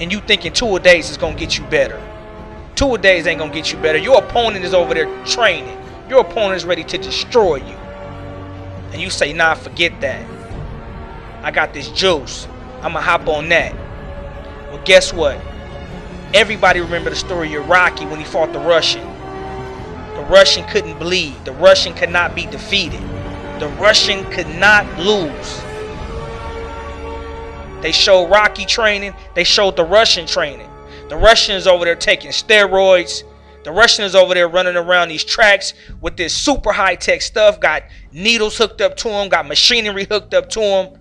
and you thinking two-a-days is gonna get you better. Two-a-days ain't gonna get you better. Your opponent is over there training. Your opponent is ready to destroy you. And you say, nah, forget that. I got this juice. I'ma hop on that. Well, guess what? Everybody remember the story of Rocky when he fought the Russian. The Russian couldn't bleed. The Russian could not be defeated. The Russian could not lose. They showed Rocky training. They showed the Russian training. The Russian is over there taking steroids. The Russian is over there running around these tracks with this super high-tech stuff. Got needles hooked up to him. Got machinery hooked up to him.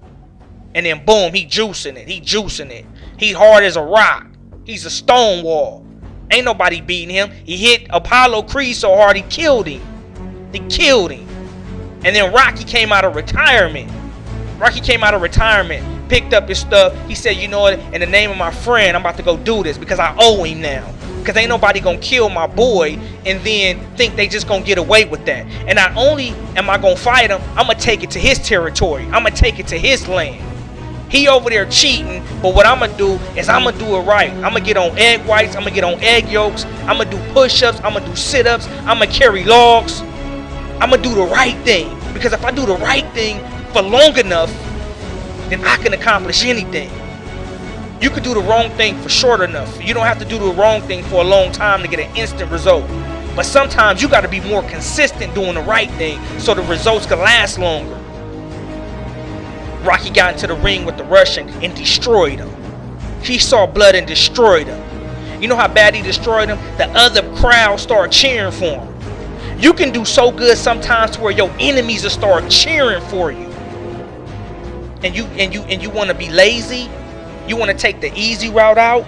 And then boom, he juicing it. He juicing it. He hard as a rock. He's a stone wall. Ain't nobody beating him. He hit Apollo Creed so hard he killed him. He killed him. And then Rocky came out of retirement. Rocky came out of retirement, picked up his stuff. He said, you know what, in the name of my friend, I'm about to go do this because I owe him now. Because ain't nobody gonna kill my boy and then think they just gonna get away with that. And not only am I gonna fight him, I'm gonna take it to his territory. I'm gonna take it to his land. He over there cheating, but what I'm gonna do is I'm gonna do it right. I'm gonna get on egg whites, I'm gonna get on egg yolks, I'm gonna do push-ups, I'm gonna do sit-ups, I'm gonna carry logs. I'm gonna do the right thing. Because if I do the right thing for long enough, then I can accomplish anything. You could do the wrong thing for short enough. You don't have to do the wrong thing for a long time to get an instant result. But sometimes you got to be more consistent doing the right thing so the results can last longer. Rocky got into the ring with the Russian and destroyed him. He saw blood and destroyed him. You know how bad he destroyed him? The other crowd started cheering for him. You can do so good sometimes to where your enemies will start cheering for you. And you want to be lazy? You want to take the easy route out?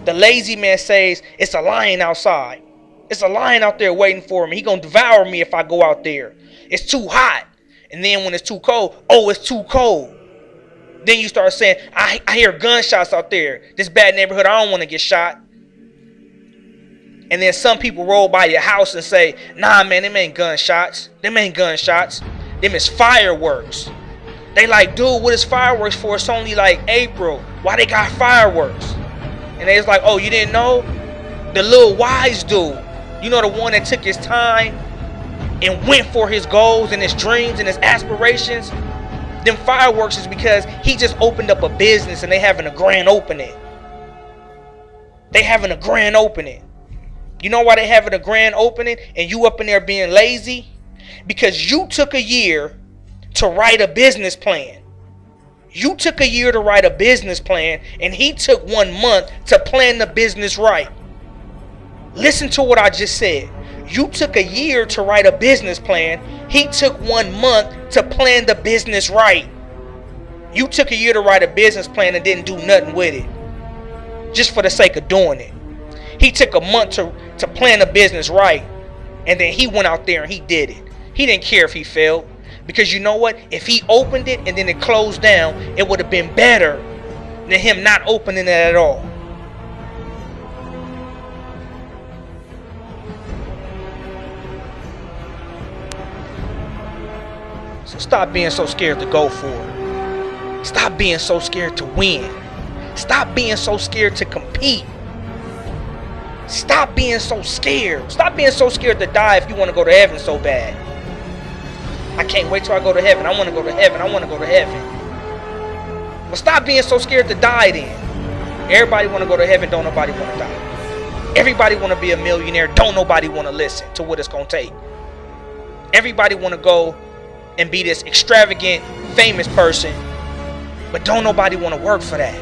The lazy man says, it's a lion outside. It's a lion out there waiting for me. He gonna devour me if I go out there. It's too hot. And then when it's too cold, oh, it's too cold. Then you start saying, I hear gunshots out there. This bad neighborhood, I don't want to get shot. And then some people roll by your house and say, nah, man, them ain't gunshots. Them ain't gunshots. Them is fireworks. They like, dude, what is fireworks for? It's only like April. Why they got fireworks? And they was like, oh, you didn't know? The little wise dude. You know, the one that took his time and went for his goals and his dreams and his aspirations. Them fireworks is because he just opened up a business and they having a grand opening. They having a grand opening. You know why they having a grand opening and you up in there being lazy? Because you took a year to write a business plan. You took a year to write a business plan and he took 1 month to plan the business right. Listen to what I just said. You took a year to write a business plan. He took 1 month to plan the business right. You took a year to write a business plan and didn't do nothing with it. Just for the sake of doing it. He took a month to plan the business right. And then he went out there and he did it. He didn't care if he failed. Because you know what? If he opened it and then it closed down, it would have been better than him not opening it at all. So stop being so scared to go for it. Stop being so scared to win. Stop being so scared to compete. Stop being so scared. Stop being so scared to die if you want to go to heaven so bad. I can't wait till I go to heaven. I want to go to heaven. I want to go to heaven. Well, stop being so scared to die then. Everybody want to go to heaven. Don't nobody want to die. Everybody want to be a millionaire. Don't nobody want to listen to what it's going to take. Everybody want to go and be this extravagant, famous person. But don't nobody want to work for that.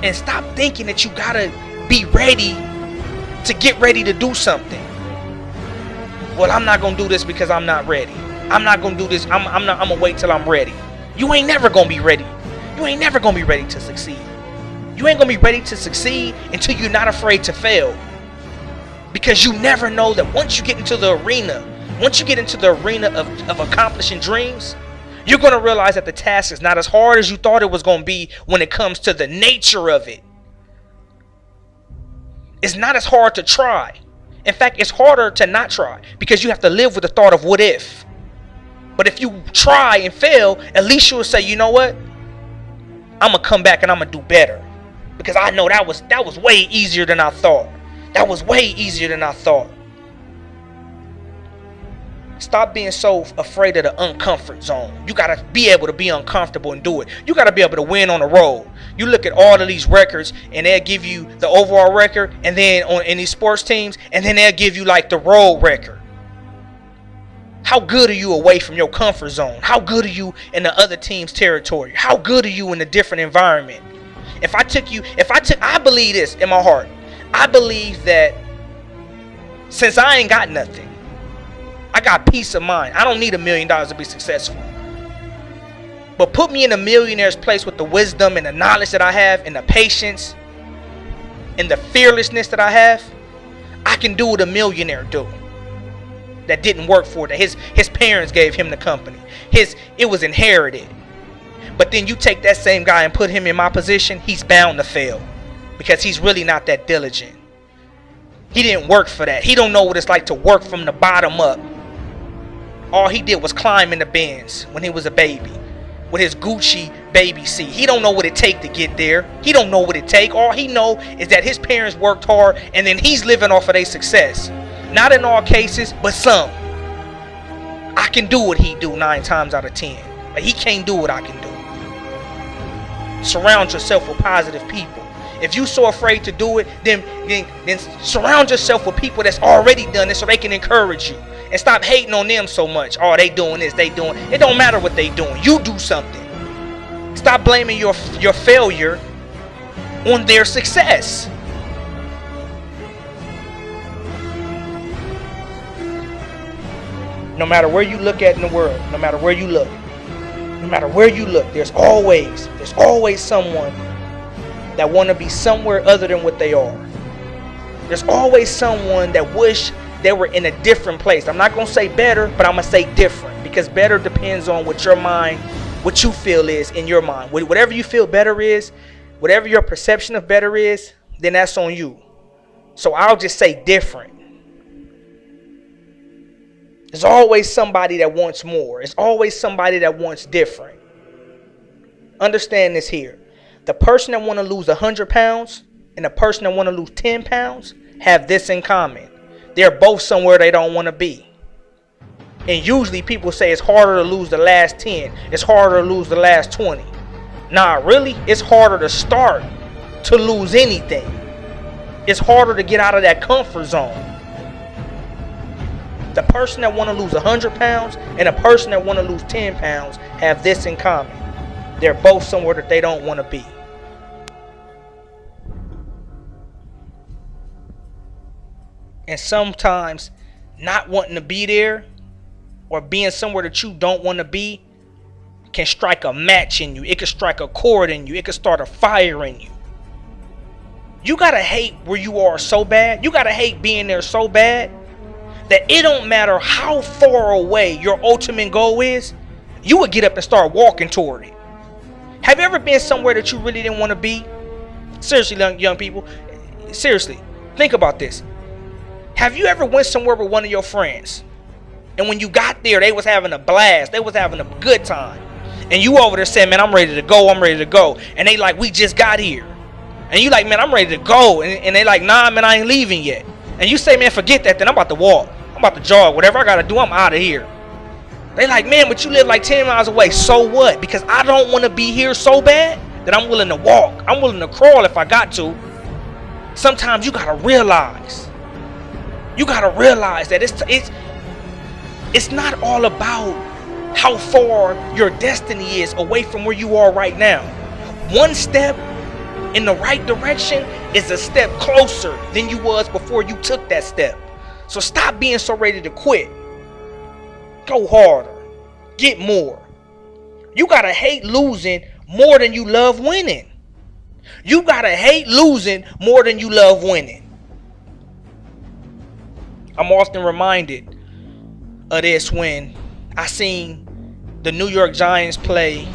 And stop thinking that you got to be ready to get ready to do something. Well, I'm not going to do this because I'm not ready. I'm not going to do this. I'm going to wait till I'm ready. You ain't never going to be ready. You ain't never going to be ready to succeed. You ain't going to be ready to succeed until you're not afraid to fail. Because you never know that once you get into the arena, of accomplishing dreams, you're going to realize that the task is not as hard as you thought it was going to be when it comes to the nature of it. It's not as hard to try. In fact, it's harder to not try because you have to live with the thought of what if. But if you try and fail, at least you'll say, you know what? I'm going to come back and I'm going to do better. Because I know that was way easier than I thought. That was way easier than I thought. Stop being so afraid of the uncomfort zone. You got to be able to be uncomfortable and do it. You got to be able to win on the road. You look at all of these records and they'll give you the overall record, and then in these sports teams, and then they'll give you like the road record. How good are you away from your comfort zone? How good are you in the other team's territory? How good are you in a different environment? I believe this in my heart. I believe that since I ain't got nothing, I got peace of mind. I don't need $1 million to be successful. But put me in a millionaire's place with the wisdom and the knowledge that I have, and the patience and the fearlessness that I have. I can do what a millionaire do. That didn't work for it. His parents gave him the company. It was inherited. But then you take that same guy and put him in my position, he's bound to fail. Because he's really not that diligent. He didn't work for that. He don't know what it's like to work from the bottom up. All he did was climb in the Benz when he was a baby. With his Gucci baby seat. He don't know what it take to get there. He don't know what it take. All he know is that his parents worked hard, and then he's living off of their success. Not in all cases, but some. I can do what he do 9 times out of 10. But he can't do what I can do. Surround yourself with positive people. If you're so afraid to do it, then surround yourself with people that's already done it so they can encourage you. And stop hating on them so much. Oh, they doing this, they doing. It don't matter what they doing. You do something. Stop blaming your failure on their success. No matter where you look at in the world, no matter where you look, there's always someone that want to be somewhere other than what they are. There's always someone that wish they were in a different place. I'm not going to say better, but I'm going to say different, because better depends on what your mind, what you feel is in your mind. Whatever you feel better is, whatever your perception of better is, then that's on you. So I'll just say different. There's always somebody that wants more. There's always somebody that wants different. Understand this here. The person that want to lose 100 pounds and the person that want to lose 10 pounds have this in common. They're both somewhere they don't want to be. And usually people say it's harder to lose the last 10. It's harder to lose the last 20. Nah, really, it's harder to start to lose anything. It's harder to get out of that comfort zone. The person that want to lose 100 pounds and the person that want to lose 10 pounds have this in common. They're both somewhere that they don't want to be. And sometimes not wanting to be there or being somewhere that you don't want to be can strike a match in you. It can strike a chord in you. It can start a fire in you. You got to hate where you are so bad. You got to hate being there so bad that it don't matter how far away your ultimate goal is, you would get up and start walking toward it. Have you ever been somewhere that you really didn't want to be? Seriously, young people, seriously, think about this. Have you ever went somewhere with one of your friends, and when you got there, they was having a blast, they was having a good time, and you over there saying, man, I'm ready to go, and they like, we just got here, and you like, man, I'm ready to go, and they like, nah, man, I ain't leaving yet, and you say, man, forget that, then I'm about to walk, I'm about to jog, whatever I gotta do, I'm out of here. They like, man, but you live like 10 miles away, so what? Because I don't want to be here so bad that I'm willing to walk, I'm willing to crawl if I got to. Sometimes you gotta realize that it's not all about how far your destiny is away from where you are right now. One step in the right direction is a step closer than you was before you took that step. So stop being so ready to quit. Go harder. Get more. You gotta hate losing more than you love winning. You gotta hate losing more than you love winning. I'm often reminded of this when I seen the New York Giants play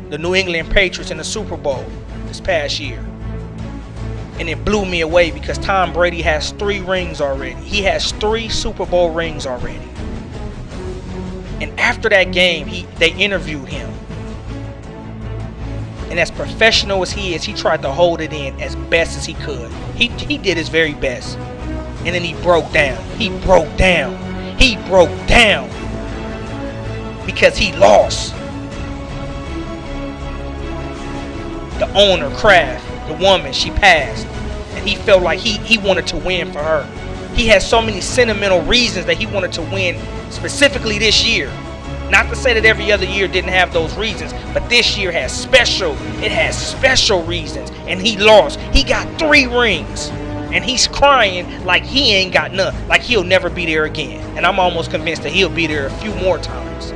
the New England Patriots in the Super Bowl this past year. And it blew me away because Tom Brady has 3 rings already. He has 3 Super Bowl rings already. And after that game, they interviewed him. And as professional as he is, he tried to hold it in as best as he could. He did his very best. And then he broke down. He broke down. He broke down. Because he lost. The owner, Kraft, the woman, she passed. And he felt like he wanted to win for her. He had so many sentimental reasons that he wanted to win specifically this year. Not to say that every other year didn't have those reasons, but this year has special reasons. And he lost. He got 3 rings. And he's crying like he ain't got none. Like he'll never be there again. And I'm almost convinced that he'll be there a few more times.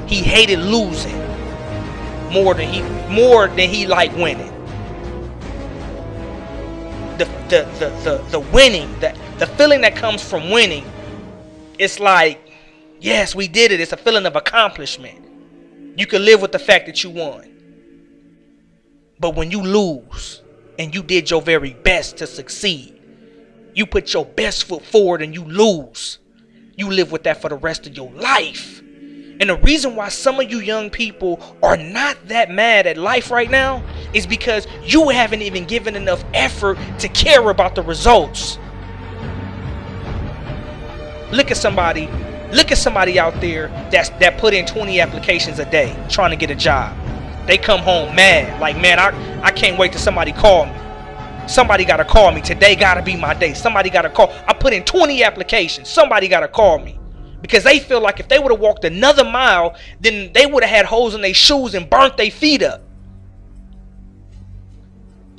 He hated losing more than he liked winning. The winning, the feeling that comes from winning, it's like, yes, we did it. It's a feeling of accomplishment. You can live with the fact that you won. But when you lose and you did your very best to succeed, you put your best foot forward and you lose, you live with that for the rest of your life. And the reason why some of you young people are not that mad at life right now is because you haven't even given enough effort to care about the results. Look at somebody out there that put in 20 applications a day trying to get a job. They come home mad, like, man, I can't wait till somebody call me. Somebody got to call me. Today got to be my day. Somebody got to call. I put in 20 applications. Somebody got to call me. Because they feel like if they would have walked another mile, then they would have had holes in their shoes and burnt their feet up.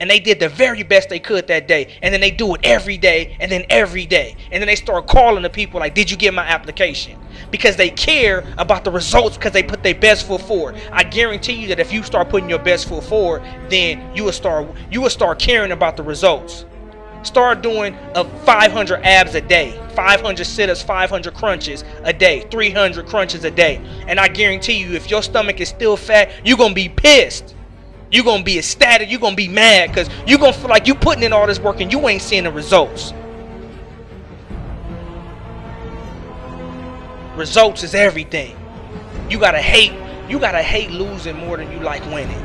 And they did the very best they could that day. And then they do it every day and then every day. And then they start calling the people like, did you get my application? Because they care about the results because they put their best foot forward. I guarantee you that if you start putting your best foot forward, then you will start caring about the results. Start doing 500 abs a day, 500 sit-ups, 500 crunches a day, 300 crunches a day. And I guarantee you, if your stomach is still fat, you're going to be pissed. You're going to be ecstatic. You're going to be mad because you're going to feel like you're putting in all this work and you ain't seeing the results. Results is everything. You got to hate losing more than you like winning.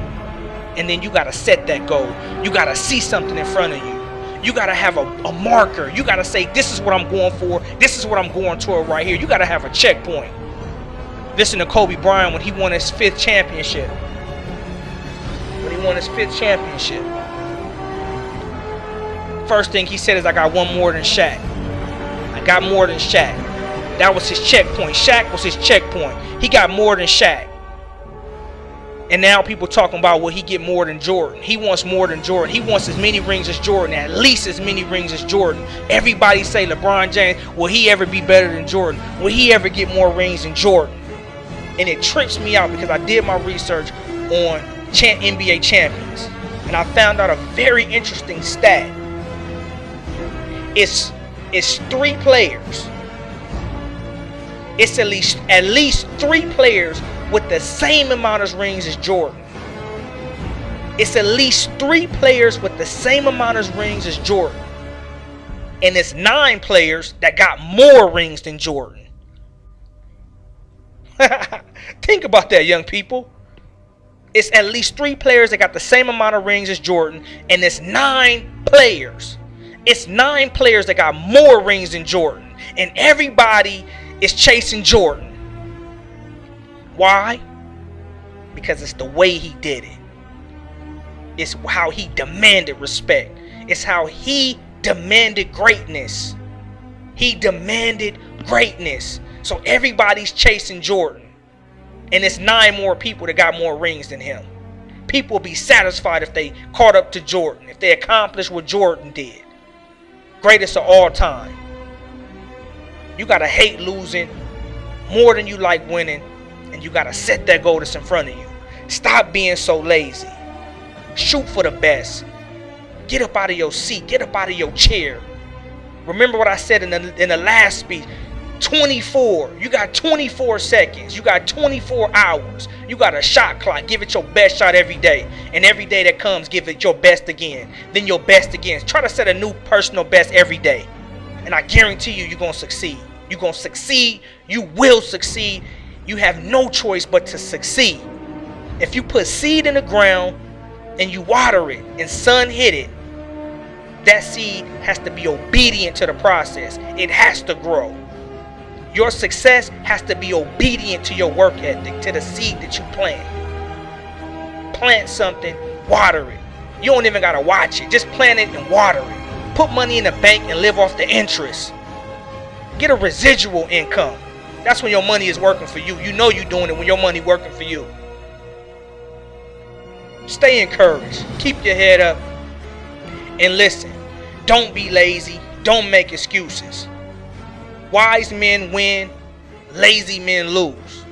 And then you got to set that goal. You got to see something in front of you. You got to have a marker. You got to say, this is what I'm going for. This is what I'm going toward right here. You got to have a checkpoint. Listen to Kobe Bryant when he won his 5th championship. First thing he said is, I got one more than Shaq. I got more than Shaq. That was his checkpoint. Shaq was his checkpoint. He got more than Shaq. And now people talking about, will he get more than Jordan? He wants more than Jordan. He wants as many rings as Jordan, at least as many rings as Jordan. Everybody say LeBron James, will he ever be better than Jordan? Will he ever get more rings than Jordan? And it trips me out because I did my research on NBA champions. And I found out a very interesting stat. It's 3 players. It's at least 3 players with the same amount of rings as Jordan. It's at least 3 players with the same amount of rings as Jordan. And it's 9 players that got more rings than Jordan. Think about that, young people. It's at least 3 players that got the same amount of rings as Jordan. And it's 9 players. It's 9 players that got more rings than Jordan. And everybody is chasing Jordan. Why? Because it's the way he did it. It's how he demanded respect. It's how he demanded greatness. He demanded greatness. So everybody's chasing Jordan. And it's 9 more people that got more rings than him. People will be satisfied if they caught up to Jordan. If they accomplished what Jordan did. Greatest of all time. You got to hate losing more than you like winning. And you got to set that goal that's in front of you. Stop being so lazy. Shoot for the best. Get up out of your seat. Get up out of your chair. Remember what I said in the last speech. 24. You got 24 seconds. You got 24 hours. You got a shot clock. Give it your best shot every day. And every day that comes, give it your best again. Then your best again. Try to set a new personal best every day. And I guarantee you, you're going to succeed. You're going to succeed. You will succeed. You have no choice but to succeed. If you put seed in the ground and you water it and sun hit it, that seed has to be obedient to the process. It has to grow. Your success has to be obedient to your work ethic, to the seed that you plant. Plant something, water it. You don't even gotta watch it. Just plant it and water it. Put money in the bank and live off the interest. Get a residual income. That's when your money is working for you. You know you're doing it when your money working for you. Stay encouraged. Keep your head up. And listen, don't be lazy. Don't make excuses. Wise men win. Lazy men lose.